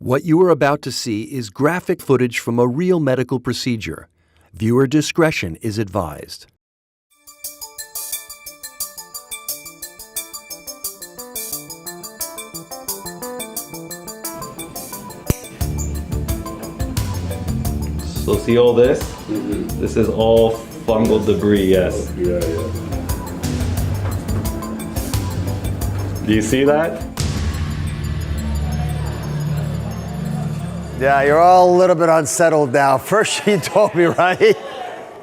What you are about to see is graphic footage from a real medical procedure. Viewer discretion is advised. So see all this? This is all fungal debris, yes. Yeah. Do you see that? Yeah, you're all a little bit unsettled now. First you told me, right?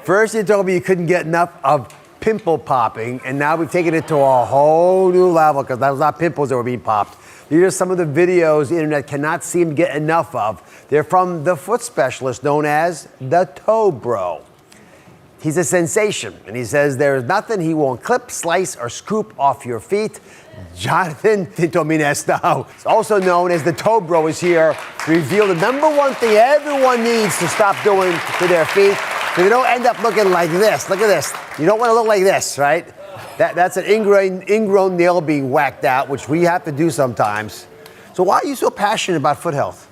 First you told me you couldn't get enough of pimple popping, and now we've taken it to a whole new level because that was not pimples that were being popped. These are some of the videos the internet cannot seem to get enough of. They're from the foot specialist known as the Toe Bro. He's a sensation, and he says there's nothing he won't clip, slice, or scoop off your feet. Jonathan Tomines, now, also known as the Toe Bro, is here to reveal the number one thing everyone needs to stop doing to their feet so they don't end up looking like this. Look at this. You don't want to look like this, right? That's an ingrown nail being whacked out, which we have to do sometimes. So why are you so passionate about foot health?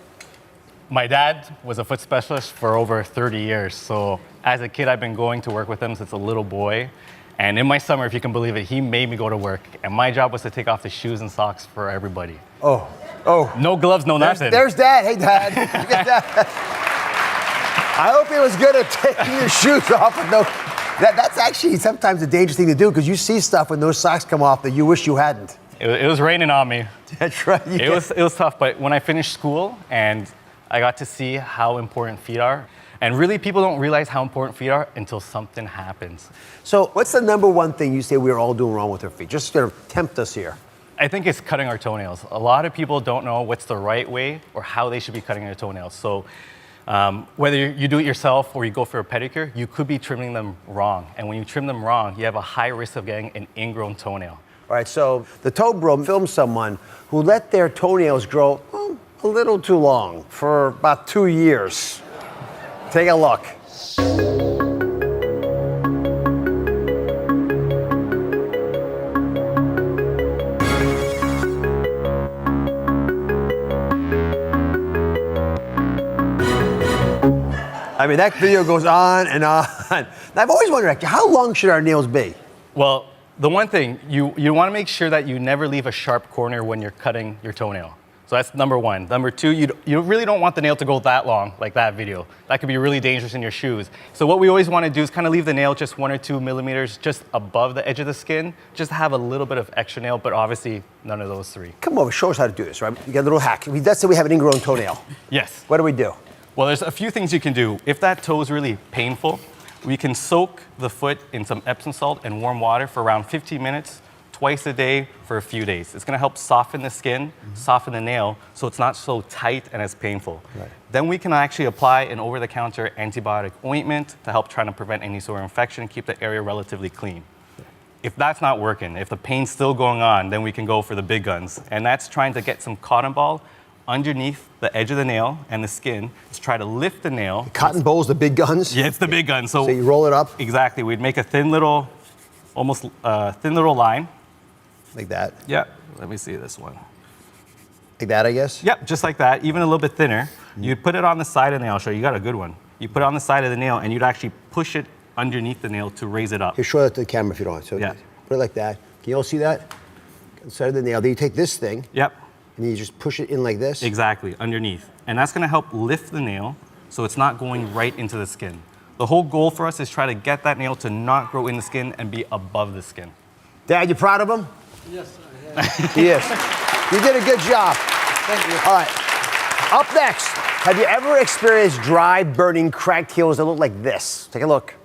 My dad was a foot specialist for over 30 years. So as a kid, I've been going to work with him since a little boy. And in my summer, if you can believe it, he made me go to work. And my job was to take off the shoes and socks for everybody. Oh. No gloves, no nothing. There's Dad. Hey, Dad. Look at that. I hope he was good at taking your shoes off with no... That's actually sometimes a dangerous thing to do because you see stuff when those socks come off that you wish you hadn't. It was raining on me. That's right. It was tough, but when I finished school and I got to see how important feet are, and really people don't realize how important feet are until something happens. So what's the number one thing you say we're all doing wrong with our feet? Just sort of tempt us here. I think it's cutting our toenails. A lot of people don't know what's the right way or how they should be cutting their toenails. So whether you do it yourself or you go for a pedicure, you could be trimming them wrong. And when you trim them wrong, you have a high risk of getting an ingrown toenail. All right, so the Toe Bro filmed someone who let their toenails grow a little too long for about 2 years. Take a look. I mean, that video goes on and on. And I've always wondered, actually, how long should our nails be? Well, the one thing, you want to make sure that you never leave a sharp corner when you're cutting your toenail. So that's number one. Number two, you really don't want the nail to go that long, like that video. That could be really dangerous in your shoes. So what we always want to do is kind of leave the nail just 1 or 2 millimeters just above the edge of the skin, just to have a little bit of extra nail, but obviously none of those 3. Come over, show us how to do this, right? You got a little hack. Let's say we have an ingrown toenail. Yes. What do we do? Well, there's a few things you can do. If that toe is really painful, we can soak the foot in some Epsom salt and warm water for around 15 minutes, twice a day for a few days. It's gonna help soften the skin, soften the nail, so it's not so tight and as painful. Right. Then we can actually apply an over-the-counter antibiotic ointment to help try to prevent any sort of infection and keep the area relatively clean. If that's not working, if the pain's still going on, then we can go for the big guns. And that's trying to get some cotton ball underneath the edge of the nail and the skin to try to lift the nail. The cotton bowls, the big guns? Yeah, it's the big gun. So you roll it up? Exactly. We'd make a thin little, almost thin little line. Like that? Yeah. Let me see this one. Like that, I guess? Yep, just like that, even a little bit thinner. You'd put it on the side of the nail. I'll show you. You got a good one. You put it on the side of the nail and you'd actually push it underneath the nail to raise it up. Here, show that to the camera if you don't want. So Yeah. put it like that. Can you all see that? On the side of the nail. Then you take this thing. Yep. And you just push it in like this? Exactly, underneath. And that's gonna help lift the nail so it's not going right into the skin. The whole goal for us is try to get that nail to not grow in the skin and be above the skin. Dad, you proud of him? Yes, I am. He is. You did a good job. Thank you. All right. Up next, have you ever experienced dry, burning, cracked heels that look like this? Take a look.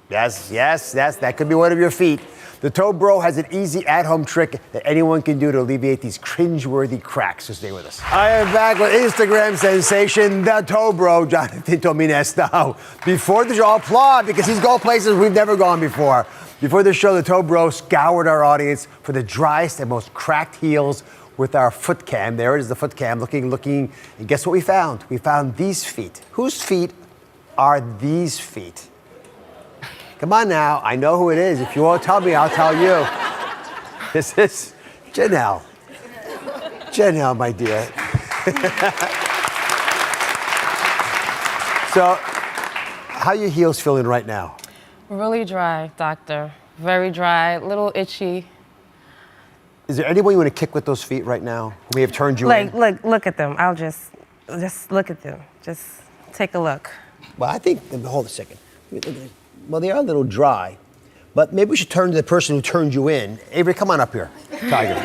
Yes, that could be one of your feet. The Toe Bro has an easy at-home trick that anyone can do to alleviate these cringe-worthy cracks. So stay with us. I am back with Instagram sensation, the Toe Bro, Jonathan Tomines. Now, before the show, applaud because he's going places we've never gone before. Before the show, the Toe Bro scoured our audience for the driest and most cracked heels with our foot cam. There it is, the foot cam, looking, and guess what we found? We found these feet. Whose feet are these feet? Come on now, I know who it is. If you won't tell me, I'll tell you. This is Janelle. Janelle, my dear. So, how are your heels feeling right now? Really dry, doctor. Very dry, little itchy. Is there anyone you want to kick with those feet right now? Who may have turned you in? Look at them. I'll just look at them. Just take a look. Well, I think, hold a second. Well, they are a little dry, but maybe we should turn to the person who turned you in. Avery, come on up here, Tiger.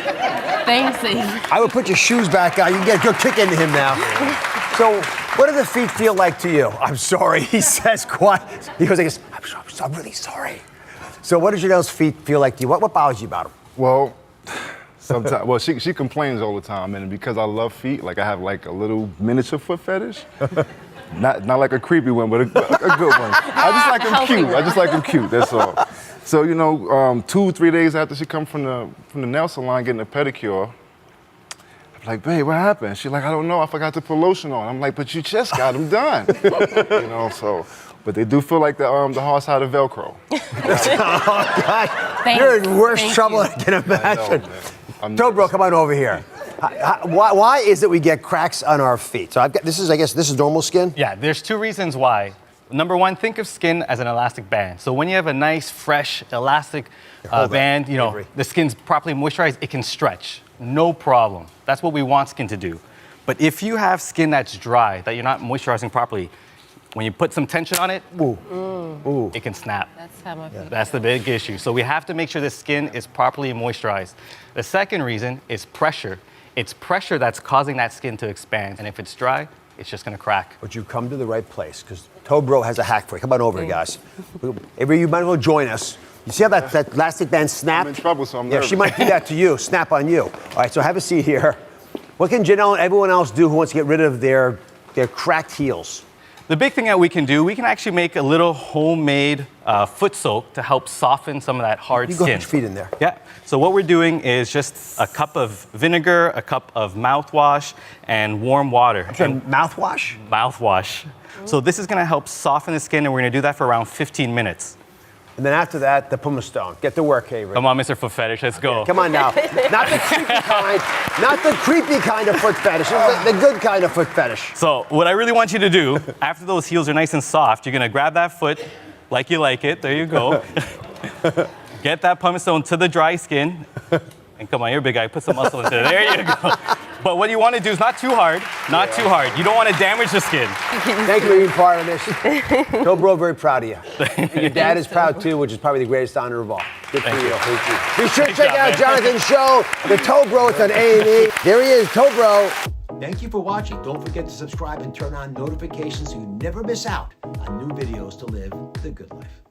Thanks, Eve. I would put your shoes back on. You can get a good kick into him now. So, what do the feet feel like to you? I'm sorry, he says quiet. He goes like this, I'm really sorry. So what does your nails feet feel like to you? What bothers you about them? Well, sometimes, well, she complains all the time, and because I love feet, like I have like a little miniature foot fetish. Not like a creepy one, but a good one. I just like them cute. I just like them cute, that's all. So, 2-3 days after she come from the nail salon getting a pedicure, I'm like, babe, what happened? She's like, I don't know, I forgot to put lotion on. I'm like, but you just got them done. But they do feel like the hard side of Velcro. Oh, God. Thanks. You're in worse Thank trouble you. than I can imagine. Toe Bro, come on over here. Why is it we get cracks on our feet? So this is normal skin? Yeah, there's 2 reasons why. Number 1, think of skin as an elastic band. So when you have a nice, fresh, elastic band, the skin's properly moisturized, it can stretch. No problem. That's what we want skin to do. But if you have skin that's dry, that you're not moisturizing properly, when you put some tension on it, it can snap. That's how my feet. That's the big issue. So we have to make sure the skin is properly moisturized. The second reason is pressure. It's pressure that's causing that skin to expand. And if it's dry, it's just gonna crack. But you've come to the right place, because Toe Bro has a hack for you. Come on over here, guys. Avery, you might as well join us. You see how that elastic band snapped? I'm in trouble, so I'm Yeah, nervous. she might do that to you, snap on you. All right, so have a seat here. What can Janelle and everyone else do who wants to get rid of their cracked heels? The big thing that we can do, we can actually make a little homemade foot soak to help soften some of that hard You go skin. put your feet in there. Yeah. So what we're doing is just a cup of vinegar, a cup of mouthwash, and warm water. And mouthwash? Mouthwash. So this is gonna help soften the skin, and we're gonna do that for around 15 minutes. And then after that, the pumice stone. Get to work, Avery. Come on, Mr. Foot Fetish, let's go. Come on now. Not the creepy kind. Not the creepy kind of foot fetish. The good kind of foot fetish. So what I really want you to do, after those heels are nice and soft, you're gonna grab that foot like you like it. There you go. Get that pumice stone to the dry skin. And come on, you're a big guy, put some muscle into it. There you go. But what you want to do is not too hard, not too hard. You don't want to damage the skin. Thank you for being part of this. Toe Bro, very proud of you. And your dad is proud too, which is probably the greatest honor of all. Good for you. Be sure to check out Jonathan's show, The Toe Bro. It's on A&E. There he is, Toe Bro. Thank you for watching. Don't forget to subscribe and turn on notifications so you never miss out on new videos to live the good life.